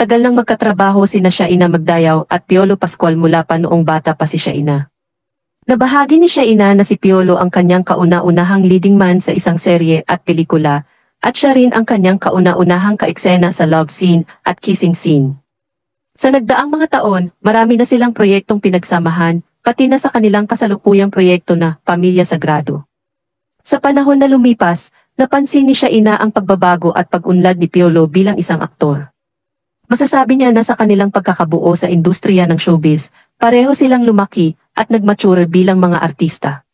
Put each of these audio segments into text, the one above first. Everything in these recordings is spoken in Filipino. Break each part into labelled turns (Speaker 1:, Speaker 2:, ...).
Speaker 1: Matagal nang magkatrabaho sina Shaina Magdayaw at Piolo Pascual mula pa noong bata pa si Shaina. Nabahagi ni Shaina na si Piolo ang kanyang kauna-unahang leading man sa isang serye at pelikula, at siya rin ang kanyang kauna-unahang kaeksena sa love scene at kissing scene. Sa nagdaang mga taon, marami na silang proyektong pinagsamahan, pati na sa kanilang kasalukuyang proyekto na Pamilya Sagrado. Sa panahon na lumipas, napansin ni Shaina ang pagbabago at pag-unlad ni Piolo bilang isang aktor. Masasabi niya na sa kanilang pagkakabuo sa industriya ng showbiz, pareho silang lumaki at nagmature bilang mga artista.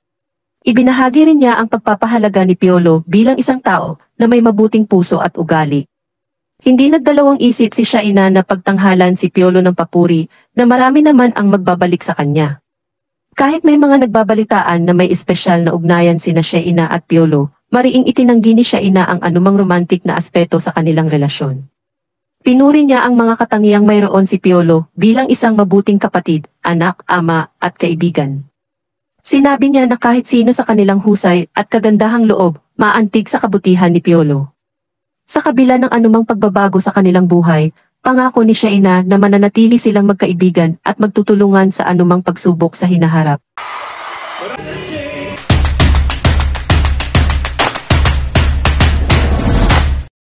Speaker 1: Ibinahagi rin niya ang pagpapahalaga ni Piolo bilang isang tao na may mabuting puso at ugali. Hindi nagdalawang isip si Shaina na pagtanghalan si Piolo ng papuri na marami naman ang magbabalik sa kanya. Kahit may mga nagbabalitaan na may espesyal na ugnayan sina Shaina at Piolo, mariing itinanggi ni Shaina ang anumang romantic na aspeto sa kanilang relasyon. Pinuri niya ang mga katangiang mayroon si Piolo bilang isang mabuting kapatid, anak, ama, at kaibigan. Sinabi niya na kahit sino sa kanilang husay at kagandahang loob, maantig sa kabutihan ni Piolo. Sa kabila ng anumang pagbabago sa kanilang buhay, pangako ni Shaina na mananatili silang magkaibigan at magtutulungan sa anumang pagsubok sa hinaharap.